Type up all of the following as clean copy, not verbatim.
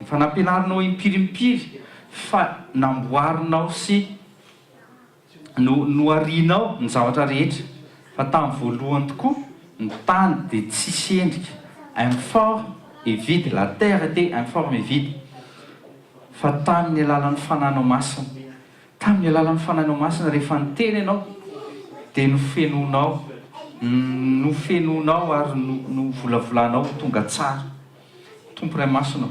fa nampianarinao impirimpiry fa namboarinao sy no arianao ny zavatra rehetra fa tamin'ny voalohany tokoa ny tany dia tsisy endrika informe et vide, la terre était informe et vide fa tamin'ny alalan'ny fananao masina tamin'ny alalan'ny fananao masina rehefa niteny ianao dia no fenonao ary no volavolanao tonga tsara. Tompo ray masonao,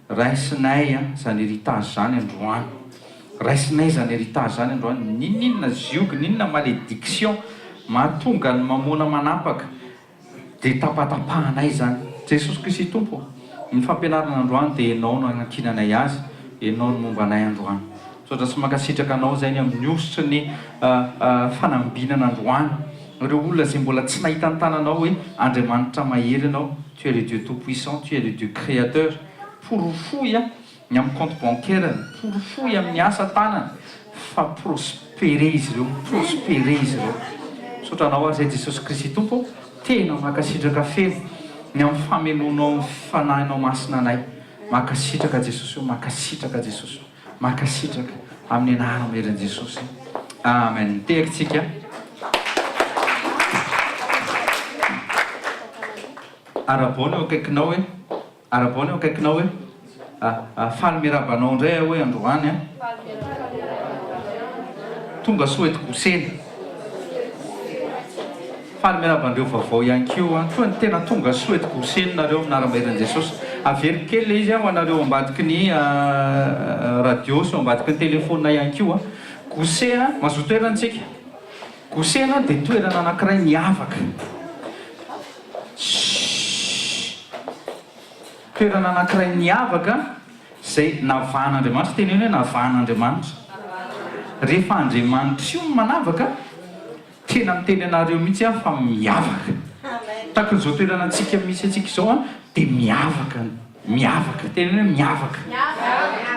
raisinay zany héritage zany androany, raisinay zany héritage zany androany, ninona ziogy, ninona malédiction mahatonga ny mamona manapaka dia tapatapahanay zany. Jesosy Kristy tompo, ny fampianarana androany dia ianao no anankinanay azy, ianao no momba anay androany. Sotra tsy mankasitraka anao zay ny amin'ny osotry ny fanambinana androany. Ireo olona izay mbola tsy nahita ny tananao hoe Andriamanitra mahery ianao, tu es le Dieu tout-puissant, tu es le Dieu créateur. Porofoy ny amin'ny compte bancaire, porofoy amin'ny asa tanana, fa prospéré izy ireo, prospéré izy ireo. Sotranao ary zay Jesosy Kristy tompo, tena mankasitraka feno ny amin'ny famelonao ny fanahinao masina anay. Mankasitraka Jesosy, mankasitraka Jesosy, mankasitraka amin'ny anarana merin Jesosy. Amen. Tehakitsika. Arabona eo akaikinao hoe, arabona eo akaikinao hoe, faly miarabanao indray hoe androany tonga soa eto gosena. Faly miarabandreo vaovao ihany koa toa ny tena tonga soa eto gosena nareo amin'ara-mairan Jesosy. Avery kely izy ho anareo ambadiky ny radio sy ambadiky ny telefona ihany koa. Gosena mazoto toerantsika. Gosena dia toerana anankiray miavaka. Toerana anankiray miavaka izay navan'Andriamanitra, teneny hoe navan'Andriamanitra. Rehefa Andriamanitra io manavaka, tena miteny anareo mihitsy fa miavaka. Tahaka izao toerana antsika misy antsika izao dia miavaka, miavaka, teneny hoe miavaka.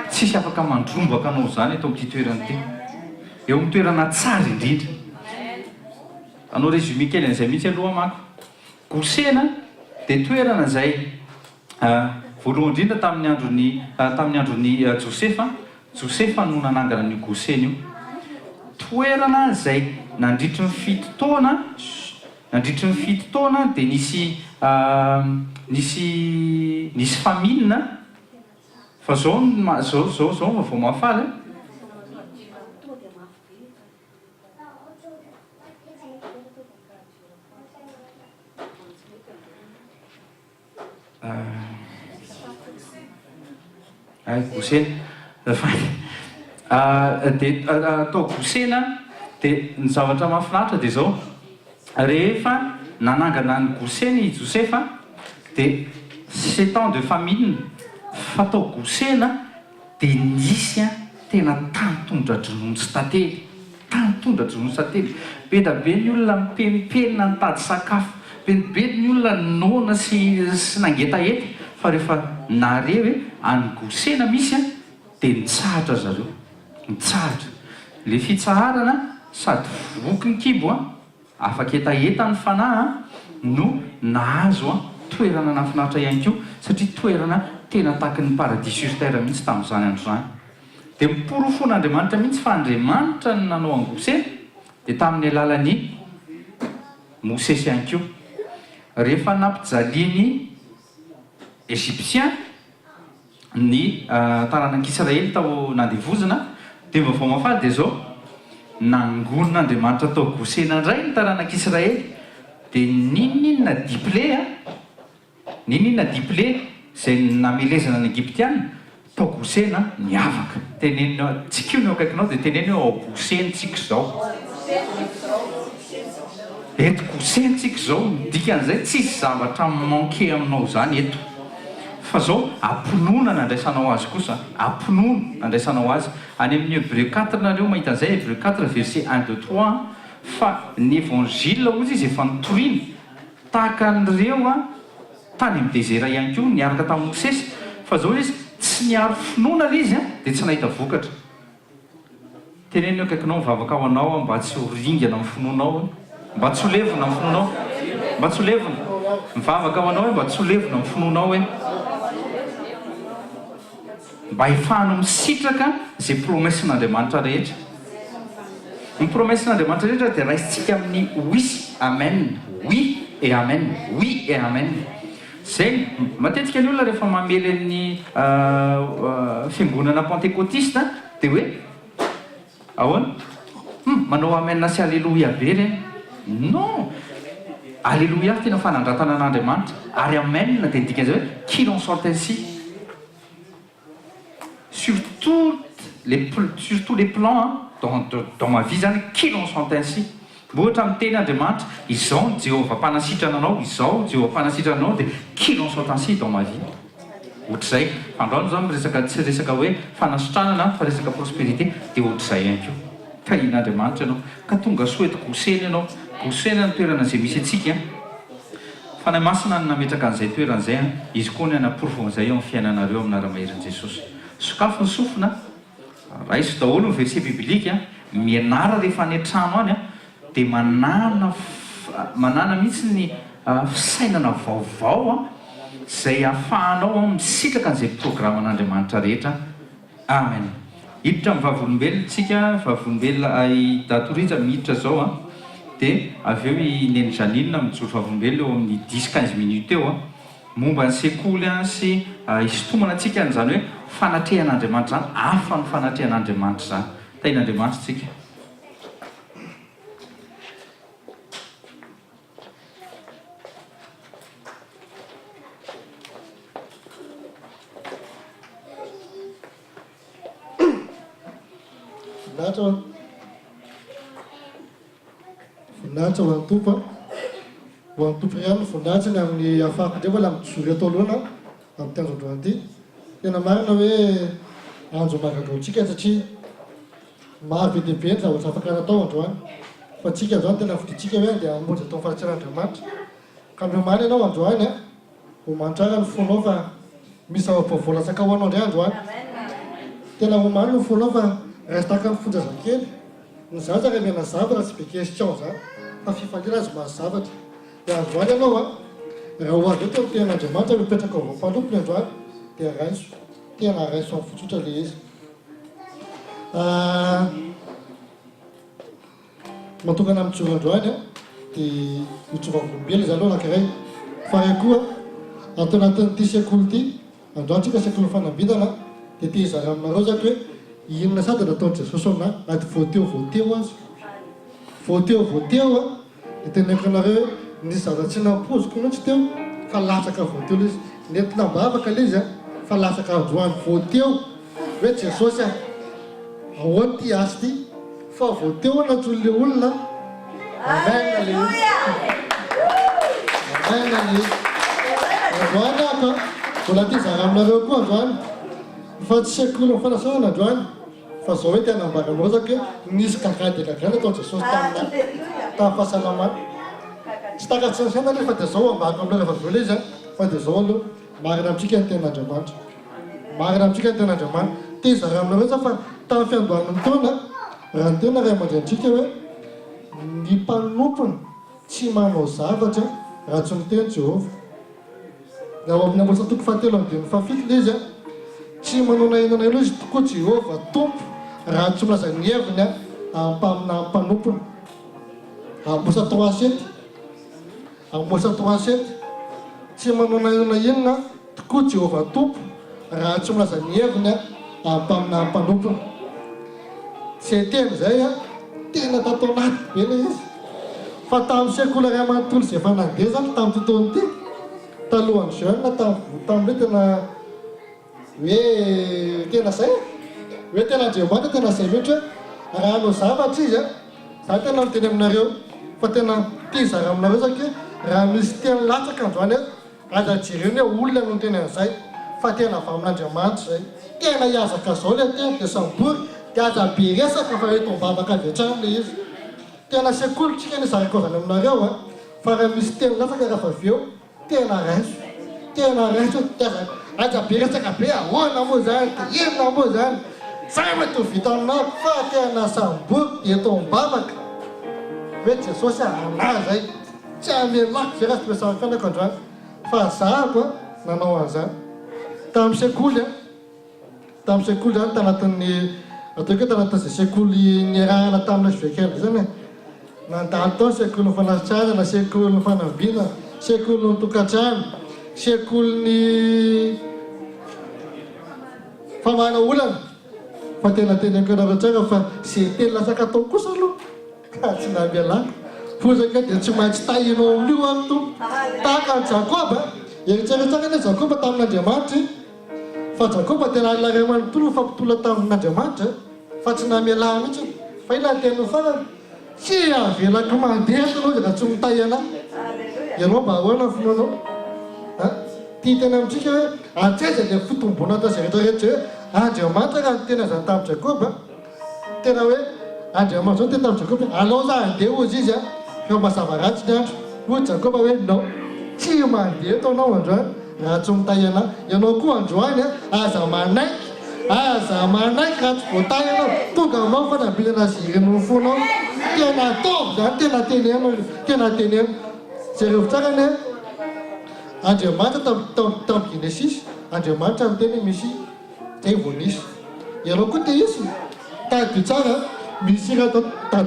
Tsisy afaka mandrombaka anao zany eto amin'ity toerana ity. Eo amin'ny toerana tsara indrindra. Anao résumé kely an'izay mihitsy aloha manko. Gosena dia toerana izay voalohany indrindra tamin'ny andron'ny Josefa no nanangana n'io Gosena io. Toerana izay nandritry ny fito taona dia nisy famine fa zao vao mahafaly. Gosena dia atao Gosena dia ny zavatra mahafinaritra dia zao, rehefa nanangana ny Gosena i Josefa dia 7 ans de famine fa tao Gosena dia nisy tena tany tondra-dronono tsy tantely, tany tondra-dronono tsy tantely. Be da be ny olona mipenipenina nitady sakafo, be ny olona nona sy nangetaheta, fa rehefa nare hoe any Gosena misy dia nitsahatra zareo, nitsahatra. Le fitsaharana sady voky ny kibo afaka hetaheta ny fanahy no nahazo toerana nafinaritra ihany koa, satria toerana tena tahaky ny paradis sur terre mihitsy tamin'izany andro zany. Dia miporofon'Andriamanitra mihitsy fa Andriamanitra no nanao an Gosena dia tamin'ny alalan'ny Mosesy ihany koa. Rehefa nampijaliany Égyptien ny taranak'Israely tao nandevozana dia vao mafaly dia zao nangonon'Andriamanitra tao Gosena indray ny taranak'Israely dia ninona diplé izay namelezana ny Egyptiana tao Gosena miavaka. Tenenina tsika io ny akaikinao dia teneny hoe ao Gosena tsika izao. Eto Gosena tsika izao dikan'izay tsisy zavatra manqué aminao zany eto. Fa zao amponoana nandraisanao azy kosa, amponoana nandraisanao azy. Any amin'ny Hébreu 4 nareo mahita an'izay, Hébreu 4 verset 1, 2, 3 fa ny évangile ozy izy efa nitoriana tahaka an'ireo tany amin'ny désert ihany koa niaraka tamin'ny Mosesy, fa zao izy tsy niaro finoana ilay izy dia tsy nahita vokatra. Teneny eo akaikinao mivavaka ao anao mba tsy ho ringana amin'ny finoanao, mba tsy ho levona amin'ny finoanao, mba tsy ho levona. Mivavaka ao anao mba tsy ho levona amin'ny finoanao hoe mba hifahanao misitraka zay promessin'andriamanitra rehetra. Ny promessin'andriamanitra rehetra dia raisitsika amin'ny oui amen, oui et amen, oui et amen. Zay matetika ny olona rehefa mamely ny fiangonana pentecôtiste dia hoe ahoana manao amen sy alléluia be reny. Non, alléluia tena fanandratana an'andriamanitra, ary amen dia dikan'izay hoe qu'il en soit ainsi. Sur tous les plans dans ma vie zany qu'il en soit ainsi. Ohatra miteny andriamanitra izao ny Jéhovah mpanasitrana anao, izao Jéhovah mpanasitrana anao dia qu'il en soit ainsi dans ma vie. Ohatr'izay androany zao resaka tsy resaka hoe fanasitranana fa resaka prospérité dia ohatr'izay ihany koa. Tahin'andriamanitra ianao ka tonga soety gosena ianao, gosena ny toerana izay misy antsika. Fanahy masina ny nametraka an'izay toerana izay izy koa ny anaporofo an'izay eo amin'ny fiainanareo amin'ny ara-maheran'i Jesosy. Sokafo ny sofina raisy daholo ny verset biblika mianara rehefa any an-trano any dia manana mihitsy ny fisainana vaovao izay ahafahanao misitraka an'izay programan'andriamanitra rehetra. Amen. Hiditra amin'ny vavolombelona tsika, vavolombelona datoritra miditra zao dia avy eo ineny Janine mijoro vavolombelona eo amin'ny 10-15 minutes eo momba ny sekoly sy hisintomana antsika an'izany hoe fanatrehan'andriamanitra zany, hafa ny fanatrehan'andriamanitra zany. Tahin'andriamanitra tsika. Voninahitra ho an'ny tompo ihany voninahitra ny amin'ny ahafahako ndray mbola mijoro atao aloana amin'ny andro androany ity. Tena marina hoe andro magagaotsika satria maro be dia be ny zavatra afaka natao androany. Fa tsika androany tena viditsika hoe dia hamonjy atao fahatseran'Andriamanitra. Ka miomany ianao androany ho mantrara ny fonao fa misy zava-baovao latsaka ho anao indray androany. Tena homany ny fonao fa restaka ny fonjazakely. Ny zaza raha miana zavatra tsy be question zany fa fifaliana azy mahazo zavatra. Dia androany ianao raha ho avy eto ny ten'Andriamanitra mipetraka ao vampanompo androany dia raiso, tena raiso amin'ny fotsotra ilay izy. Matokana mijoro androany dia mijoro vavolombelona izy aloha anankiray. Fa ray koa ato anatin'ity sekoly ity, androany tsika sekoly fanambidana dia ity izara aminareo zato hoe inona sady nataon'i Jesosy aminahy ady voateo azy. Voateo dia teneniko anareo hoe nisy zavatra tsy nampoziko mihitsy teo fa latsaka voateo izy. Nentina mbavaka ilay izy fa latsaka androany voateo hoe Jesosy ahoana ty asy ty fa voateo natsolon'ilay olona. Amen le amen le androany ako mbola ty zara aminareo koa androany fa tsy sekoly ny fanasana androany fa zao hoe tena ambaranao zaka hoe nisy kakady ataon'i Jesosy tamin'ny fahasalamana. Tsy takatsy ny saina nefa dia zao ambako aminareo rehefa vola izy fa dia zao aloha marina amintsika ny ten'Andriamanitra. Marina amintsika ny ten'Andriamanitra. Ty zara aminareo za fa tamin'ny fiandohan'ny taona raha ny tena ray aman-drenitsika hoe ny mpanompony tsy manao zavatra raha tsy miteny Jehovah. Raha ao amin'ny ambosa toko fahatelo amin'ny dimy fafito ilay izy tsy manao nainona ilo izy tokoa Jehovah tompo raha tsy milaza ny heviny ampamina mpanompony. Ambosa 3:7 ambosa 3:7 tsy manao nainona inona tokoa Jehovah tompo raha tsy milaza ny heviny ampamina mpanompony. Zay teny izay tena tatao anaty be ilay izy. Fa tamin'ny sekoly ray amanontolo izay efa nandeha zany tamin'ny tontolo ity talohan'ny jeune tamin'ilay tena hoe tena zay hoe tena Andriamanitra tena zay mihitsy hoe raha hanao zavatra izy za tena miteny aminareo fa tena ty zara aminareo zaka raha misy teny latsaka androany aza jereny hoe olona no teny an'izay fa tena avy amin'Andriamanitra zay. Tena hiazaka zao ilay teny dia sambory dia aza be resaka fa eto mbavaka avy hatrany ilay izy. Tena sekoly tsika ny zarako avy aminareo fa raha misy teny latsaka raha avy eo tena raiso aza be resaka be ahoana moa zany dia inona moa zany zay mety ho vita aminako fa tena sambory eto mbavaka hoe Jesosy anahy zay tsy amelako zay raha tsy miasaraka fanako androany fa zahako nanao an'izany tamin'ny sekoly tamin'ny sekoly zany tanatin'ny atao hoe tanatin'izay sekoly niarahana tamin'ny Svekely zany e. Nandalo tao sekoly ny fanasitranana, sekoly ny fanambiana, sekoly ny tokantrano, sekoly ny famahana olana. Fa tena teneniko anareo tsara fa zay teny lasaka atao kosa aloha ka tsy nambialako. Fozaka dia tsy maintsy tahinao amin'io any to. Tahaka ny Jakoba, eritreretraka ny Jakoba tamin'Andriamanitra. Fa Jakoba tena ilaray manontolo fampitola tamin'Andriamanitra fa tsy namiala mihitsy. Fa ina teny farany tsy avelako mandeha anao raha tsy mitahy anahy. Ianao mba ahoana finoanao? Tia tena amintsika hoe atsaiza dia fitombona atao izay rehetrarehetra hoe Andriamanitra raha ny tena zany tamin'ny Jakoba. Tena hoe Andriamanitra zao tena tamin'ny Jakoba alao za handeha hozy izy fa mazava ratsy ny andro. Hoy Jakoba hoe non, tsy mandeha tao anao androany raha tsy mitahy anahy. Ianao koa androany aza manaiky raha tsy voatahy anao. Tonga anao fa nambilana zireny ny fonao. Tena ataovy zany tena teneno. Zay rehevo tsarany Andriamanitra tamin'ny Genesis, Andriamanitra ny teny misy zay vao nisy. Ianao koa te isy tady tsara misy raha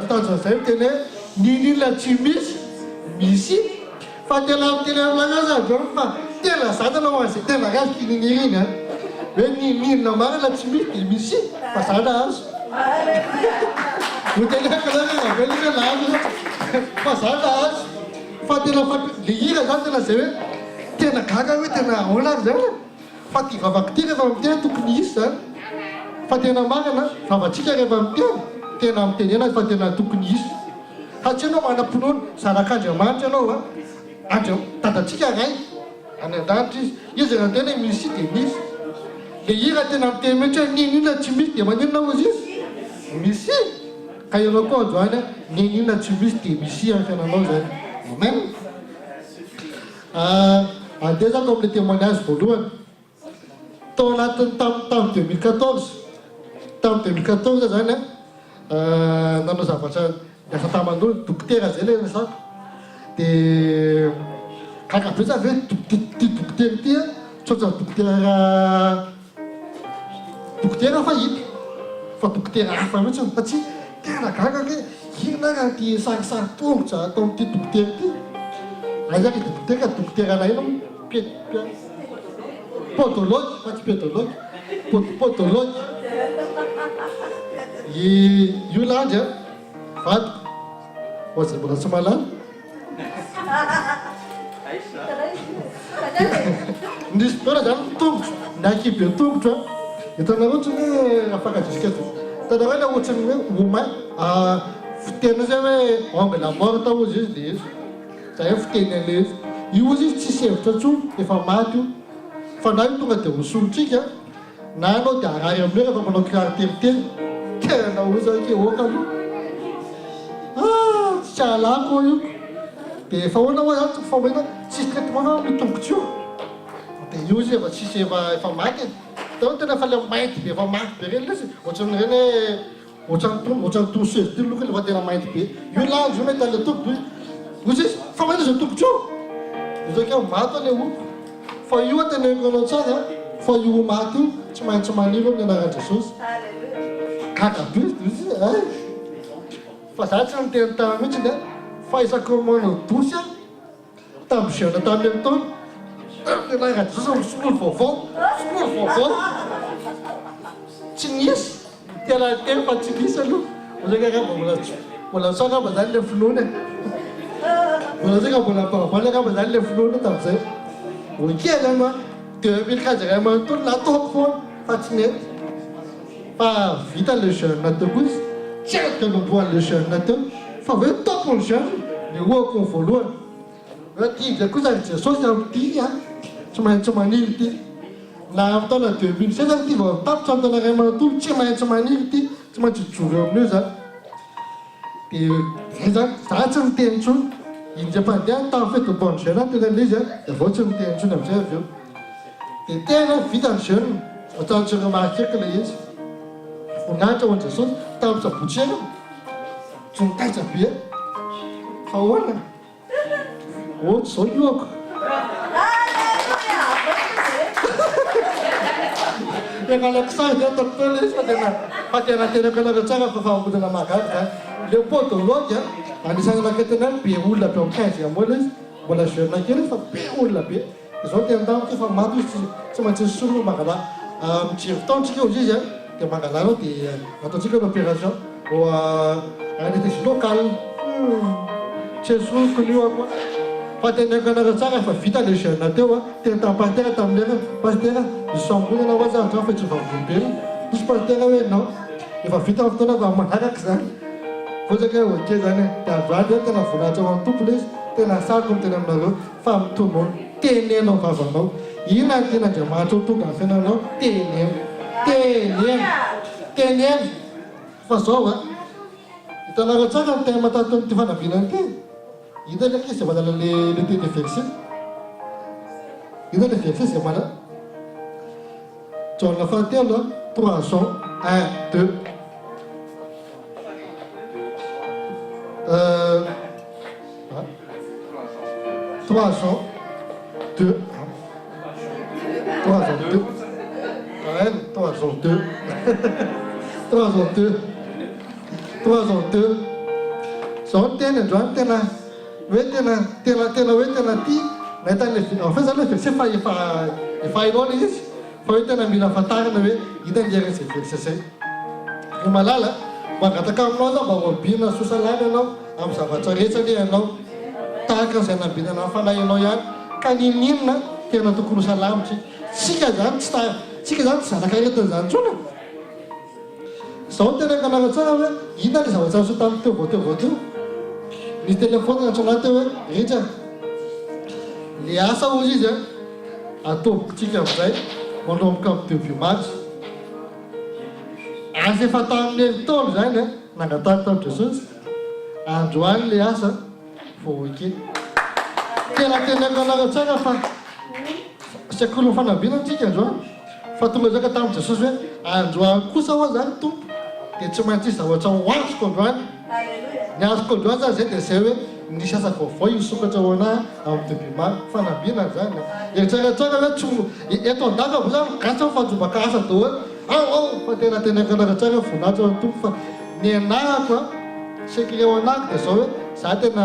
tady zay teny ninona tsy misy fa tena milagaza androany fa tena zatana ho an'izay tena ratsy kininiry iny hoe ninona marina tsy misy dia misy fa zana azo. Ho tenako zany ravelika lazo fa zana azo. Fa tena le hira zany tena zay hoe tena gaga hoe tena ahoana ary zany. Fa ty vavaka ty rehefa miteny tokony isy zany. Fa tena marina vavatsika rehefa miteny tena mitenena fa tena tokony isy. Satria anao manam-pinoana zanak'Andriamanitra ianao dadantsika ray any an-danitra izy raha tena misy dia misy. Le hira tena miteny mihitsy hoe ninona tsy misy dia maninona ozy izy misy. Ka ianao koa androany ninona tsy misy dia misy amin'ny fiainanao zany. Amen. Andeha zako amin'ny témoignage voalohany tao anatiny tamin'ny 2014 zany nanao zavatra niasa taman'olo dokotera zay le resako dia kakabe za hoe ty dokotera ty tsotra dokotera fahita fa dokotera hafa mihitsy satria tena gaga hoe ina raha ty sarisary tongotra atao amin'ity dokotera ty. Aizaka dokotera na ino podology fa tsy pedology podology io landry vadiko ozy mbola tsy malala nisy fotoana zany tongotra nakibe tongotra hitanareo ohatrany hoe afakadisika ty hitanareo le ohatrany hoe omay fitena zay hoe ombe la mort tao ozy izy le izy zay hoe fiteny an'le izy io ozy izy tsy sevitra tsony efa maty io. Fa na io tonga dia hosolotrika na anao dia arary amin'io rehefa manao karateriteny tena ozake oka aloha tsy alako io dia efa hoana hoe zany fa mahina tsisy traitement mitongotry io dia io izy efa tsisy efa maty tao tena efa le mainty be efa maty be reny lesy ohatran'ireny hoe ohatran'ny tosezy ty loka efa tena mainty be io landro io mety ale tongotra ozy izy fa mahina zay tongotry io ozake maty ale oko. Fa io teneniko anao tsara fa io maty io tsy maintsy maniry amin'ny anaran'i Jesosy. Kakabe izy fa za tsy niteny tany mihitsy ny fa isako manao dosy tamin'ny jeune tamin'ny taona amin'ny anaran'i Jesosy sololo vaovao tsy nisy tena teny fa tsy nisy aloha ozaka raha mbola tsaka mba zany le finoana mbola tsaka mbola mpavaly raha mba zany le finoana tamin'izay. Kely anao 2004 iray manontolo nataoko foana fa tsy nety fa vita le jeune nateo koa izy tsy aiko anombohan'le jeune teo fa hoe tompony jeune ny hoako ny voalohany hoe ty zay kosa ry Jesosy amin'ity tsy maintsy maniry ty na amin'ny taona 2016 zany ty vao tapitra amin'ny taona iray manontolo tsy maintsy maniry ty tsy maintsy joro amin'io zany dia zay zany za tsy miteny intsony indra-pandeha tamin'ny fety bonne jeune tena le izy dia vao tsy miteny intsony amin'izay avy eo dia tena vita ny jeune ohatran'ireo marikeko le izy voninahitra ho an'i Jesosy tamin'ny sabotsera tsy nitaitra be fa hoana ohatry zao ioako Miangalak'izay dia tantolo izy fa tena tenako tsara fa fahamonjena mahagaga zany. Le podologue anisan'ny raketana be olona be amin'ny 15 mola izy mbola jeune kely fa be olona be. Izao tena andamiko fa maty izy tsy maintsy solo mangala mijery taontsika eo izy dia mangalana dia ataontsika l'opération au anesthésie locale. Tsy soloko io ako fa tena kanareo tsara fa vita le jeune teo tena tampatera tamin'era pasteur isambonana ho azy fa tsy vavolombelona misy pasteur hoe non efa vita amin'ny fotoana fa manaraka zany fotsaka hoe oke zany dia androany tena voninahitra ho an'ny tompony izy tena sariko ny tena aminareo fa mitombo tenenao vavanao ina ny tena Andriamanitra ho tonga amin'ny fiainanao teneno fa zao hitanareo tsara ny tena matato ty fanambinany ty hita ndraiky izy valala le té de verset hita le verset zay mana John fahatelo 3 Jean 1 2 3 Jean 2 3 Jean 2 3 Jean 2 3 Jean 2 3 Jean 2 zao ny teny androany tena hoe tena hoe tena ty nahitany en fait zany le verset fa efa hainao le izy fa hoe tena mila fantarina hoe hita ngery zay verset zay ny malala mangataka aminao zao mba hoabina sosalany ianao amin'ny zavatra rehetra le ianao tahaka izay nambina anao fanahinao ihany ka ninina tena tokony ho salamitry tsika zany tsy zanaka retin'izany tsona zao tena kanara tsara hoe ina le zavatra so tamin'ny teo nisy telefôny antsoina teo hoe rehetra le asa ozy izy atobokitsika amin'izay manomboka amin'ny début-match asa efa tamin'ny herintaona zany nangatany tamin'i Jesosy androany le asa vao eke tena kanara tsara fa sekoly fanambina antsika androany fa tonga zaka tamin'i Jesosy hoe androany kosa hoa zany tompo dia tsy maintsy zavatra ho azoko androany ny azoko androany zany zay dia zay hoe nisy asa vaovao isokatra ho anahy amin'ny début-match fanambina zany eritreretrara hoe tsy eto andaka bo zany gasy fanjombaka asa daholo fa tena kanara-tsara voninahitra ho tompo fa ny anahako secret ho anahako dia zao hoe za tena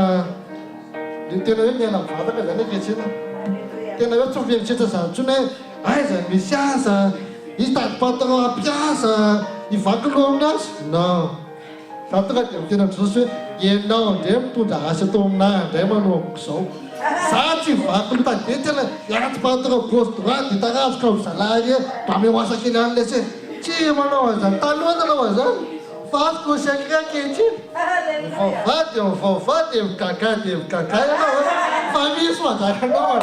hoe miaina mivataka zany akehitrina tena hoe tsy miveritretra zany ntsona hoe aiza misy asa izy tady patron ampiasa ivaky loha amin'ny asa non za tonga dia mitena Jesosy hoe ianao indray mitondra asa tao aminahy indray manoamiko zao za tsy vaky loha tady tena ianaty patron gauche droite hitarazoko amin'ny salary mba mihoasa kely an'le se tsy manao an'izany taloha nanao an'izany fa azoko secret ankehitriny mivaovady mikakady ianao fa misy mazaka anao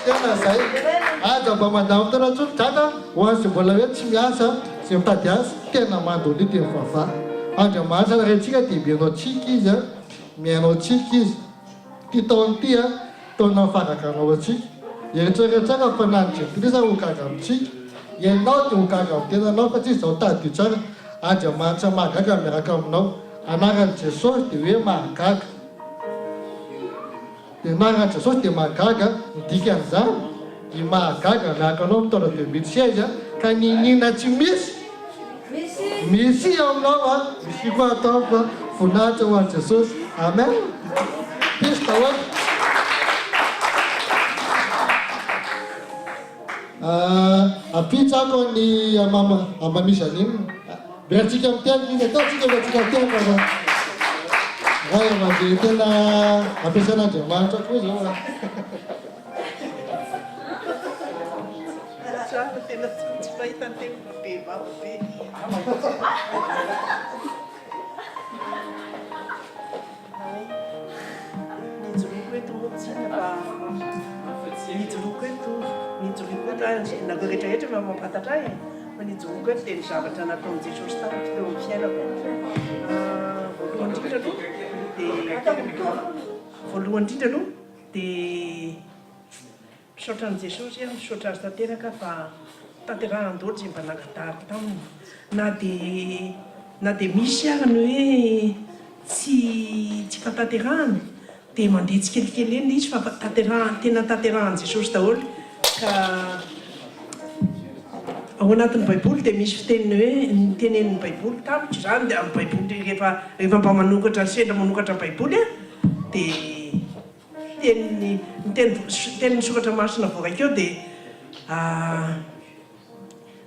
tena zay aza mba mandamo tena tsotraka ho azy mbola hoe tsy miasa zay mitady asa tena mandoli teny vava Andriamanitra rehetrika dia mianao tsika izy miainao tsika izy ty taony ty taona mifanaka anao atsika eritreretraka fa nandriakrisa ho gaga amintsika ianao dia ho gaga amin'ny tenanao fa tsisy zao tady tsara Andriamanitra mahagaga miaraka aminao anaran'i Jesosy dia hoe mahagaga dia anaran'i Jesosy dia mahagaga midika an'izany i mahagaga miaraka anao mitondra 2016 ka ninina tsy misy aminao misy koa atao fa voninahitra ho an'i Jesosy amen pisy daholo apitsako ny amamisy an'iny beatsika amin'ny teny izy ataotsika beatsika amin'ny teny fa ray amandeha tena ampiasan'Andriamanitra koa zao tena tsy fahita ny tena be vavo be nijoroako eto motsika fa nijoroako eto nareo rehetrarehetra fa mampatatra ahy fa nijoroako eto dia ny zavatra nataon'i Jesosy tamin'ny teo amin'ny fiainako voalohany indrindra aloha dia misaotran'i Jesosy misaotra azy tanteraka fa tanterahan-dolo zay mba nangatariko taminy na dia misy arany hoe tsy fantanterahany dia mandeha tsikelikely eny izy fa tena tanterahany Jesosy daholo ka ao anatin'ny baiboly dia misy fiteniny hoe nitenenin'ny baiboly tamitry zany dia amin'ny baiboly rehefa mba manokatra sendra manokatra baiboly a dia tenin'ny sokatra masina voakakeo dia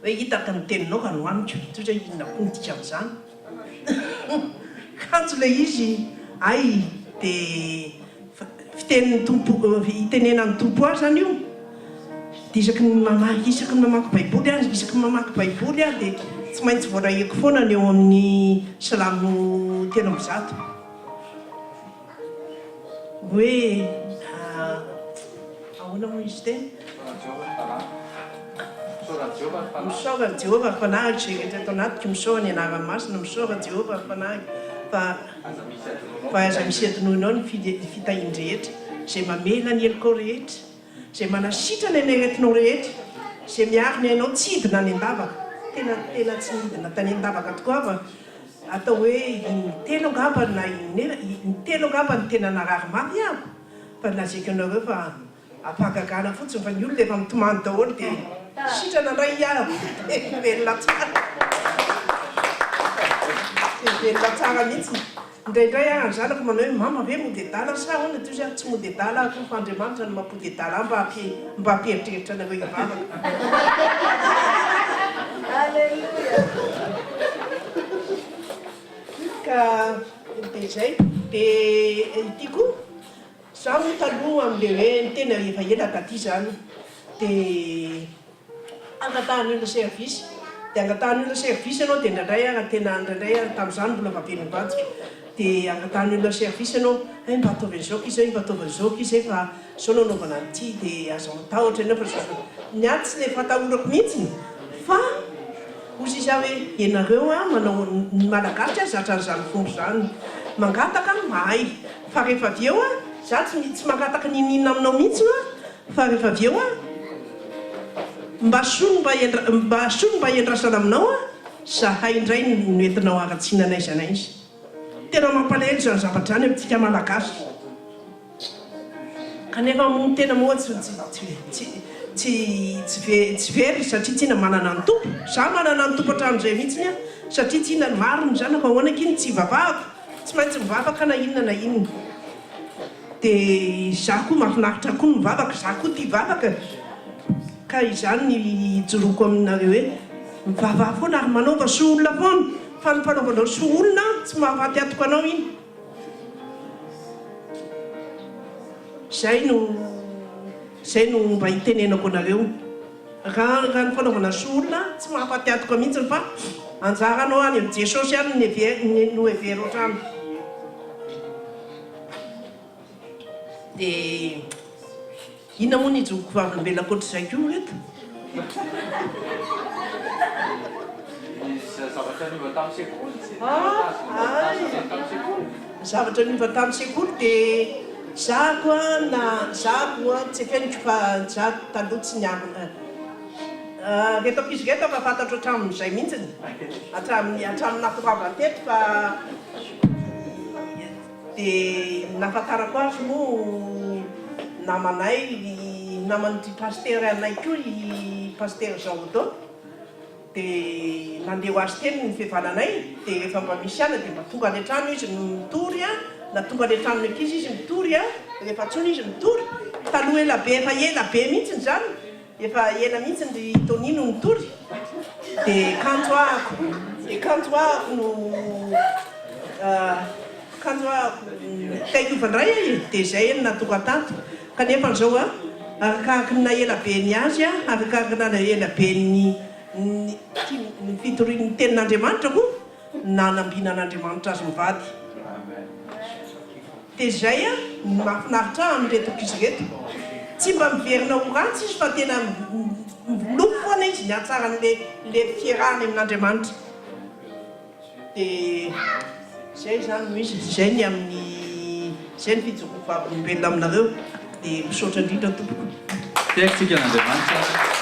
hoe hitaka ny teninao ka nohaniko totra inona koa nidika amin'izany kanjo ilay izy ay dia fitenin'ny tompo hitenenan'ny tompo azy zany io dia isaky ny mamaky baiboly azy isaky ny mamaky baiboly a dia tsy maintsy voarahiko foana ny eo amin'ny salamo telo amby zato hoe ahoana moa izy teny misaoran'i Jehovah fanahiko zay rehetra atao anatiko misaora ny anarany masina misaora Jehovah fanahiko fa aza misy adinoinao ny fitahin-drehetra zay mamela ny heliko rehetra zay manasitrana ny aretinao rehetra zay miaro ny ainao tsy hidina ny an-davaka tena tsy hidina tany an-davaka tokoa fa atao hoe intelo angamba na intelo angamba ny tena narary mafy ako fa lazaiko anareo fa apakagana fotsiny fa ny olona efa mitomany daholo dia sitrana ray iaro velona tsara velona tsara mihitsy indraindray any zanako manao hoe mama ve modedala sa hoana ty ozy tsy modedala ako fa Andriamanitra no mampodedala mba hampieritreritra anareo ivavaka alleluia ka dia zay dia ity koa za moa taloha amin'le hoe ny tena efa ela taty zany dia angatahany olona service dia angatahany olona service ianao dia indraindray tamin'izany mbola vavenimbatsika dia angatahany olona service ianao mba ataovy an'izao kizy mba ataovy an'izao kizy fa zao nanaovana an'ity dia azo matahotra ianao fa niaty tsy le fatahorako mihitsy fa ozy iza hoe ianareo a manao ny malagasy a zatran'izany fombo zany mangataka mahay fa rehefa avy eo a za tsy mangataka ninina aminao mihitsy a fa rehefa avy eo a mba sono mba hiandrasana aminao a zahay indray no entinao aratsiana anaiza anaizy tena mampalahelo zany zavatra zany amintsika malagasy kanefa tena moa tsy very satria tsy hina manana ny tompo za manana ny tompo hatramin'izay mihitsiny a satria tsy hina ny maro ny zanako ahoana kiny tsy vavahako tsy maintsy mivavaka na inona na inona dia za koa mahafinaritra koa mivavaka za koa tia vavaka ka izany ny joroko aminareo hoe mivavaha foana ary manaova soa olona foana fa ny fanaovanao soa olona tsy mahafaty atoko anao iny zay no mba hitenenako anareo raha ny fanaovana soa olona tsy mahafaty atoko mihitsy fa anjaranao any amin'ny Jesosy any no hevery ohatrany dia inona moa ny joko vavolombelona koatr'izay koa eto zavatra niova tamin'ny sekoly dia zako tsy feniko fa za taloha tsy niambina retako izy reto fa fantatro hatramin'izay mihitsiny hatramin'ny nakoravantety fa dia nafantarako azy moa namanay naman'ity paster anay koa i paster Jean-Audon dia nandeha ho azy teny ny fihavananay dia rehefa mba misy ana dia mba tonga any an-trano izy mitory a na tonga any an-trano ankizy izy mitory a rehefa tsony izy mitory taloha elabe efa elabe mihitsiny zany efa ela mihitsiny ry Tonino mitory dia kanjo ahako no kanjo ahako tahiovandray dia zay ny natonga tato kanefa n'izao a arakaraky na elabe ny azy a arakaraky na elabe ny fitorian'ny tenin'Andriamanitra koa na nambiana an'Andriamanitra azy mivady dia zay a mahafinaritra amin'retoko izy reto tsy mba miverina ho ratsy izy fa tena miloko foana izy ny atsara n'le fierahany amin'Andriamanitra dia zay zany no izy zay ny amin'ny zay ny fijoko vavolombelona aminareo dia misaotra indrindra tompoko tiakotsika n'Andriamanitra